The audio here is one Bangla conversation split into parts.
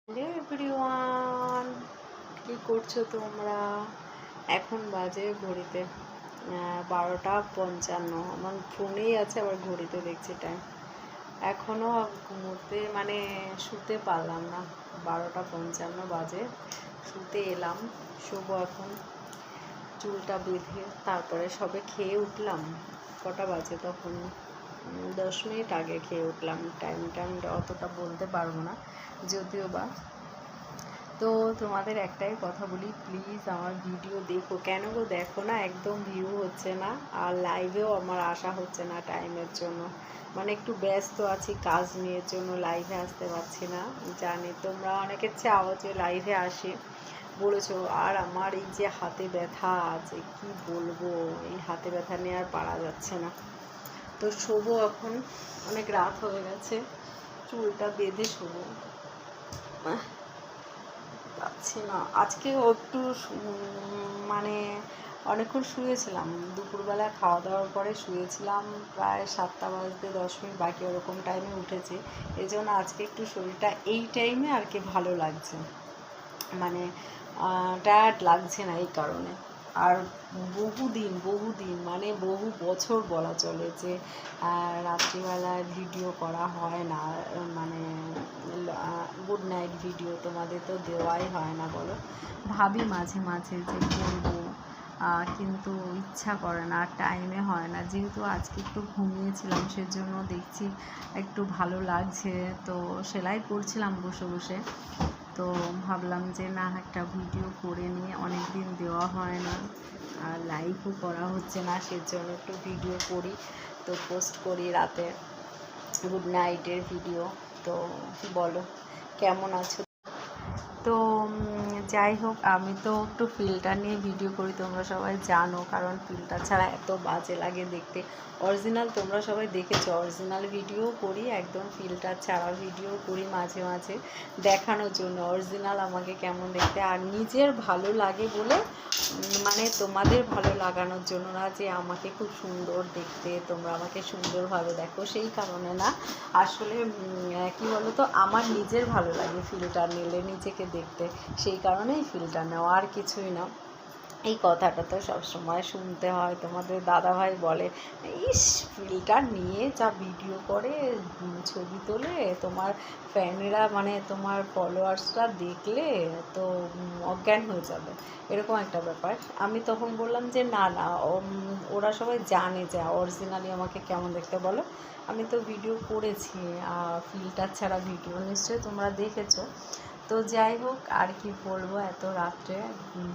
হ্যালো এভরিওয়ান, কী করছো তোমরা? এখন বাজে ঘড়িতে 12:55। আমার ফোনেই আছে, আবার ঘড়িতে দেখছি টাইম। এখনও ঘুমোতে শুতে পারলাম না। 12:55 বাজে, শুতে এলাম। শোবো এখন, চুলটা বেঁধে। তারপরে সবে খেয়ে উঠলাম। কটা বাজে তখন? 10 মিনিট আগে খেয়ে উঠলাম। টাইম অতটা বলতে পারবো না, যদিও বা। তো তোমাদের একটাই কথা বলি, প্লিজ আমার ভিডিও দেখো। কেন গো দেখো না? একদম ভিউ হচ্ছে না, আর লাইভেও আমার আসা হচ্ছে না টাইমের জন্য। একটু ব্যস্ত আছি কাজ নিয়ে, জন্য লাইভে আসতে পারছি না। জানি তোমরা অনেকে চাও যে লাইভে আসে, বলেছো। আর আমার এই যে হাতে ব্যথা আছে, কি বলবো, এই হাতে ব্যথা নিয়ে আর পারা যাচ্ছে না। তো শোবো এখন, অনেক রাত হয়ে গেছে, চুলটা বেঁধে শোবো। পাচ্ছি না। আজকেও একটু অনেকক্ষণ শুয়েছিলাম। দুপুরবেলা খাওয়া দাওয়ার পরে শুয়েছিলাম, প্রায় 7টা বাজতে 10 মিনিট বাকি, ওরকম টাইমে উঠেছি। এই জন্য আজকে একটু শরীরটা এই টাইমে আর কি ভালো লাগছে, টায়ার্ড লাগছে না এই কারণে। আর বহুদিন বহু বছর বলা চলে যে রাত্রিবেলায় ভিডিও করা হয় না, গুড নাইট ভিডিও তোমাদের তো দেওয়াই হয় না বলো। ভাবি মাঝে মাঝে যে করবো, কিন্তু ইচ্ছা করে না, টাইমে হয় না। যেহেতু আজকে একটু ঘুমিয়েছিলাম, সেজন্য দেখছি একটু ভালো লাগছে। তো সেলাই করছিলাম বসে বসে, তো ভাবলাম যে না, একটা ভিডিও করে নিয়ে, অনেক দিন দেওয়া হয় না আর লাইভও করা হচ্ছে না, সেজন্য একটু ভিডিও করি। তো পোস্ট করি রাতে গুড নাইটের ভিডিও। তো বলো কেমন আছো? তো যাই হোক, আমি তো একটু ফিল্টার নিয়ে ভিডিও করি, তোমরা সবাই জানো, কারণ ফিল্টার ছাড়া এত বাজে লাগে দেখতে। অরিজিনাল তোমরা সবাই দেখেছো, অরিজিনাল ভিডিও করি, একদম ফিল্টার ছাড়া ভিডিও করি মাঝে মাঝে, দেখানোর জন্য অরিজিনাল আমাকে কেমন দেখতে, আর নিজের ভালো লাগে বলে, তোমাদের ভালো লাগানোর জন্য না, যে আমাকে খুব সুন্দর দেখতে, তোমরা আমাকে সুন্দরভাবে দেখো সেই কারণে না। আসলে কি বলো তো, আমার নিজের ভালো লাগে ফিল্টার নিলে নিজেকে দেখতে, সেই কারণেই ফিল্টার নেওয়া, আর কিছুই না। এই কথাটা তো সবসময় শুনতে হয়, তোমাদের দাদাভাই বলে, ইস ফিল্টার নিয়ে যা ভিডিও করে, ছবি তোলে, তোমার ফ্যানেরা তোমার ফলোয়ার্সরা দেখলে তো অজ্ঞান হয়ে যাবে, এরকম একটা ব্যাপার। আমি তখন বললাম যে না না, ওরা সবাই জানে যে অরিজিনালি আমাকে কেমন দেখতে, বলো। আমি তো ভিডিও করেছি ফিল্টার ছাড়া ভিডিও, নিশ্চয়ই তোমরা দেখেছো। তো যাই হোক, আর কি বলবো, এত রাত্রে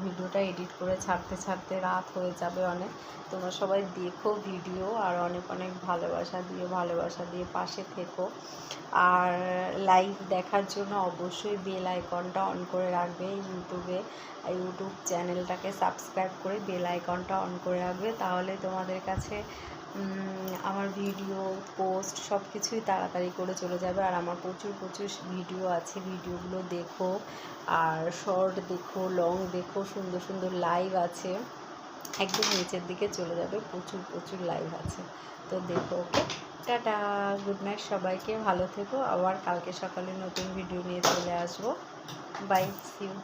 ভিডিওটা এডিট করে ছাড়তে ছাড়তে রাত হয়ে যাবে অনেক। তোমরা সবাই দেখো ভিডিও, আর অনেক অনেক ভালোবাসা দিয়ে পাশে থেকো। আর লাইভ দেখার জন্য অবশ্যই বেল আইকনটা অন করে রাখবে। ইউটিউব চ্যানেলটাকে সাবস্ক্রাইব করে বেল আইকনটা অন করে রাখবে, তাহলে তোমাদের কাছে আমার ভিডিও পোস্ট সব কিছুই তাড়াতাড়ি করে চলে যাবে। আর আমার প্রচুর ভিডিও আছে, ভিডিওগুলো দেখো, আর শর্ট দেখো, লং দেখো, সুন্দর সুন্দর লাইভ আছে, একদম নিচের দিকে চলে যাবে, প্রচুর লাইভ আছে, তো দেখো। ওকে, টাটা, গুড নাইট সবাইকে, ভালো থেকো। আবার কালকে সকালে নতুন ভিডিও নিয়ে চলে আসবো। Bye, see you.